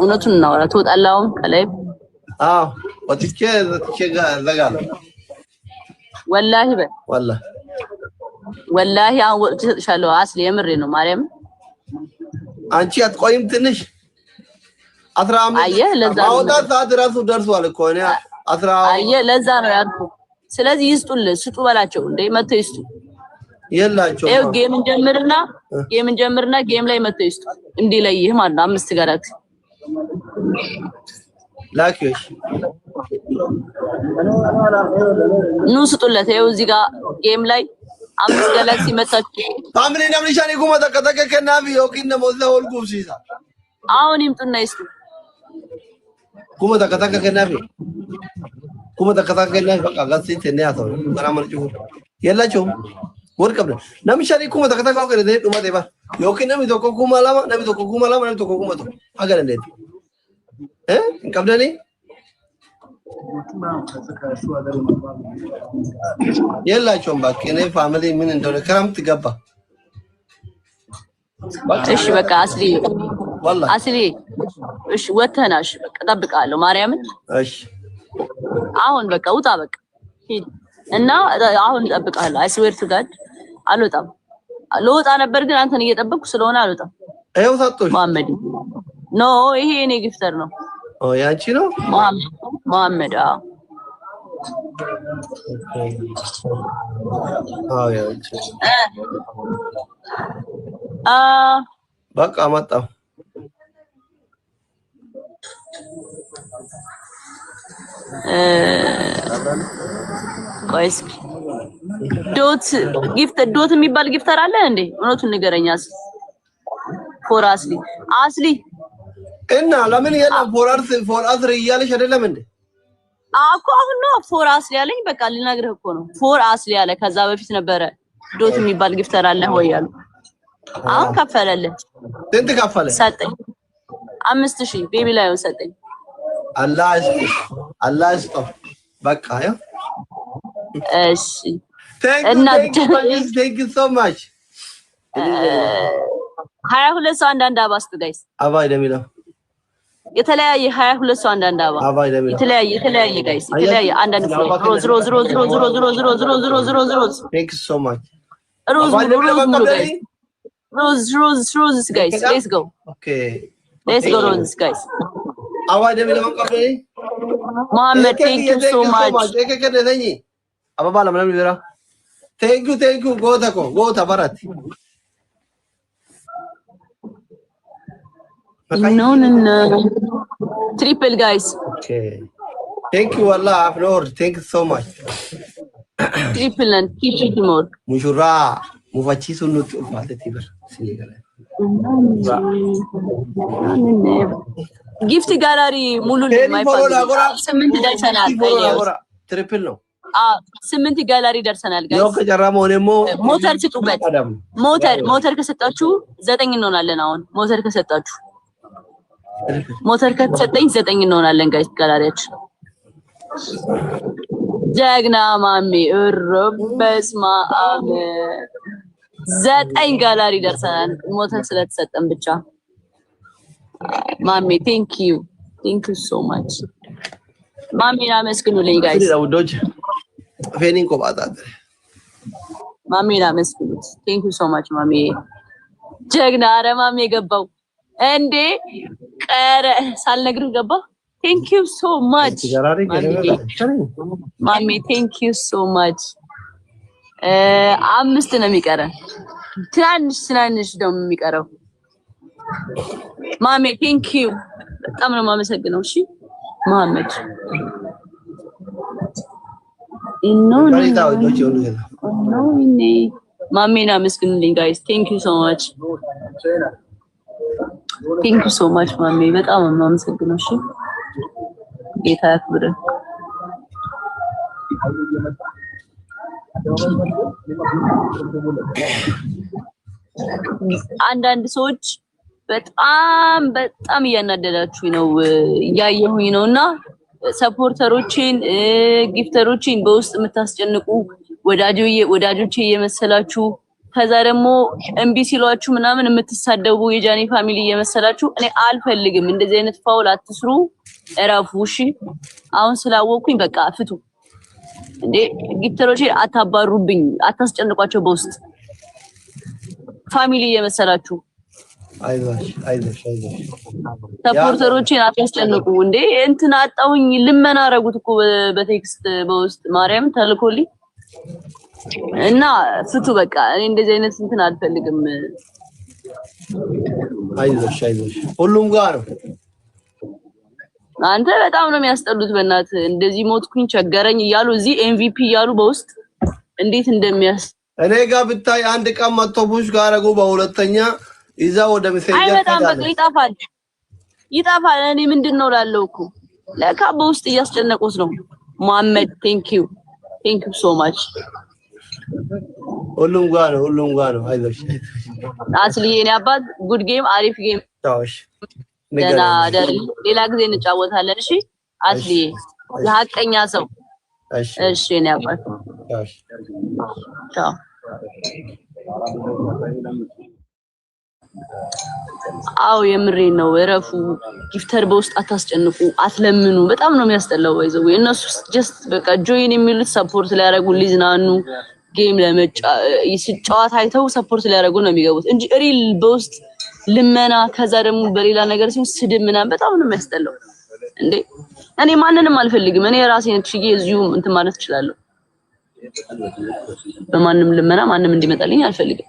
እውነቱን ነው ትወጣለህ አሁን ከላይ ወጥቼ ዘጋለሁ ወላሂ ወላሂ አሁን ወጥቼ ተጥሻለሁ አስሊ የምሬ ነው ማርያም አንቺ አትቆይም ትንሽ 15 አየ ለዛ ማውጣት ሰዓት ራሱ ደርሷል እኮ እኔ 10 አየ ለዛ ነው ያልኩ ስለዚህ ይስጡልህ ስጡ በላቸው እንዴ መተው ይስጡ የላቸው ይሄ ጌም እንጀምርና ጌም ላይ መተው ይስጡ እንዲለይህ ማለት 5 ጋላክሲ ላኪሽ ኑ ስጡለት ይሄው እዚህ ጋር ጌም ላይ 5 ጋላክሲ መታችሁ ፋሚሊ ነምኒሻኒ ኩማ ተከተከና ቢዮኪን ሞላ ወልጉሲሳ አሁን ይምጡና ይስጡ ኩማ ተከተከና በቃ ጋሲ ተነያተው ማራመርጩ የላቸውም ወርቀብ ነምሻኒ ኩማ ተከተካው ከደ ዱማ ደባ ዮኪን ነሚ ቶኮ ኩማ ላማ ነሚ ቶኮ ኩማ ቶ አገር እንዴት እንቀብደኔ የላቸውም በቃ እኔ ፋሚሊ ምን እንደሆነ ክረምት ገባ እሺ በቃ አስሊ እሺ ወተናሽ በቃ ጠብቃለሁ ማርያምን እሺ አሁን በቃ ውጣ በቃ እና አሁን ጠብቃለሁ አይስዌር ቱ ጋድ አልወጣም ልወጣ ነበር ግን አንተን እየጠበቅኩ ስለሆነ አልወጣም አይው ሰጥቶሽ መሐመድ ኖ ይሄ እኔ ጊፍተር ነው ያንቺ ነው መሐመድ ያንቺ በቃ መጣሁ ቆይስ ዶት የሚባል ጊፍተር አለ እንዴ እውነቱን ንገረኛስ ፎር አስሊ እና ለምን የለም ፎር አስሪ እያለሽ አይደለም እንዴ አኮ አሁን ነው ፎር አስሊ ያለኝ በቃ ልነግርህ እኮ ነው ፎር አስሊ ያለ ከዛ በፊት ነበረ ዶት የሚባል ጊፍተር አለ ወይ ያሉ አሁን ከፈለልህ ስንት ከፈለ ሰጠኝ 5000 ቤቢ ላይ ሰጠኝ አላህ ይስጠው በቃ ያው እሺ thank you so much 22 ሰው አንዳንድ አባ ስጡ ጋይስ አባ ይደሚለው የተለያየ 22 ሰው አንዳንድ አባ የተለያየ ጋይስ የተለያየ አንዳንድ ሮዝ thank you so much ሮዝ guys let's go okay ሮዝ guys አባ ይደሚለው አንቀበይ Mohammed thank you so much ከከደኝ አባ ባላ ምንም ይራ thank you ጎታ ባራት No. Triple guys. Okay. Thank you Allah Lord. Thank you so much. Triple and keep more. Mushura mufachi sunu ufate tiber sinigala. Gift gallery mulu my family. Cement ደርሰናል Triple ነው. 8 ጋላሪ ደርሰናል ጋይስ. ነው ከጨራሞ ነሞ ሞተር ስጡበት። ሞተር ከሰጣችሁ 9 እንሆናለን አሁን ሞተር ከሰጣችሁ ሞተር ከተሰጠኝ 9 እንሆናለን ጋይስ ጋላሪያችን ጀግና ማሚ እረበስማ 9 ጋላሪ ደርሰናል ሞተር ስለተሰጠን ብቻ ማሚ thank you so much ማሚ አመስግኑልኝ ጋይስ ውዶች ፌኒን ቆባጣት ማሚ አመስግኑት thank you so much ማሚ ጀግና አረ ማሚ የገባው እንዴ ቀረ ሳልነግርህ ገባ thank you so much ማሚ thank you so much 5 ነው የሚቀረን ትናንሽ ደም የሚቀረው ማሚ thank you በጣም ነው የማመሰግነው እሺ መሐመድ ማሚና አመስግኑልኝ ጋይስ thank you so much ማሚ በጣም ነው የማመሰግነው እሺ ጌታ ያክብርህ አንዳንድ ሰዎች በጣም እያናደዳችሁ ነው ያየሁኝ ነውና ሰፖርተሮችን ጊፍተሮችን በውስጥ የምታስጨንቁ ወዳጆቼ የመሰላችሁ ከዛ ደግሞ ኤምቢ ሲሏችሁ ምናምን የምትሳደቡ የጃኒ ፋሚሊ የመሰላችሁ እኔ አልፈልግም እንደዚህ አይነት ፋውል አትስሩ እራፉ እሺ አሁን ስላወኩኝ በቃ ፍቱ እንዴ ጊፍተሮቼ አታባሩብኝ አታስጨንቋቸው በውስጥ ፋሚሊ የመሰላችሁ አይዞሽ ሰፖርተሮችን አታስጨንቁ እንዴ እንትን አጣውኝ ልመና አረጉት እኮ በቴክስት በውስጥ ማርያም ተልኮልኝ እና ፍቱ በቃ እኔ እንደዚህ አይነት እንትን አልፈልግም አይዞሽ ሁሉም ጋር ነው አንተ በጣም ነው የሚያስጠሉት በእናት እንደዚህ ሞትኩኝ ቸገረኝ እያሉ እዚህ ኤምቪፒ እያሉ በውስጥ እንዴት እንደሚያስ እኔ ጋር ብታይ አንድ ቀን መጥቶብሽ ጋር አረጉ በሁለተኛ ይዛ ወደ ሜሴንጀር አይመጣም በቃ ይጣፋል እኔ ምንድነው ላለው እኮ ለካ በውስጥ እያስጨነቁት ነው መሐመድ thank you so much ሁሉም ጋር ነው አይዞሽ አስሊ የኔ አባት ጉድ ጌም አሪፍ ጌም ታውሽ ገና ሌላ ጊዜ እንጫወታለን እሺ አስሊ የሐቀኛ ሰው እሺ የኔ አባት ቻው አው የምሬ ነው እረፉ ጊፍተር በውስጥ አታስጨንቁ አትለምኑ በጣም ነው የሚያስጠላው ወይዘው እነሱ ጀስት በቃ ጆይን የሚሉት ሰፖርት ሊያረጉ ሊዝናኑ ጌም ሲጫወት አይተው ሰፖርት ሊያረጉ ነው የሚገቡት እንጂ ሪል በውስጥ ልመና ከዛ ደግሞ በሌላ ነገር ሲሆን ስድብ ምናምን በጣም ነው የሚያስጠላው እንዴ እኔ ማንንም አልፈልግም እኔ ራሴን ትሽዬ እዚሁ እንትን ማለት እችላለሁ በማንም ልመና ማንም እንዲመጣልኝ አልፈልግም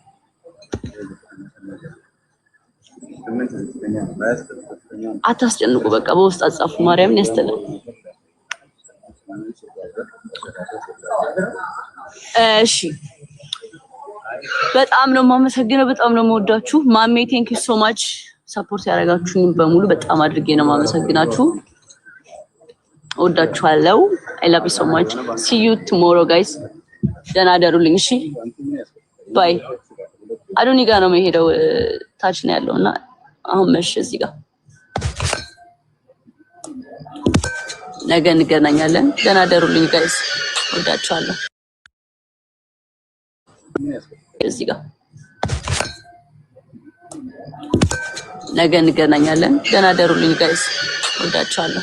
አታስጨንቁ በቃ በውስጥ አጻፉ ማርያምን ያስተላል እሺ በጣም ነው የማመሰግነው በጣም ነው የምወዳችሁ ማሜ ቴንክ ዩ ሶ ማች ሰፖርት ያደረጋችሁኝ በሙሉ በጣም አድርጌ ነው የማመሰግናችሁ ወዳችኋለሁ I love you so much see you tomorrow guys ደህና ደሩልኝ እሺ ባይ አዶኒ ጋር ነው የምሄደው። ታች ነው ያለውና አሁን መሽ እዚህ ጋር ነገ እንገናኛለን። ደህና ደሩልኝ ጋይስ፣ ወዳችኋለሁ። እዚህ ጋር ነገ እንገናኛለን። ደህና ደሩልኝ ጋይስ፣ ወዳችኋለሁ።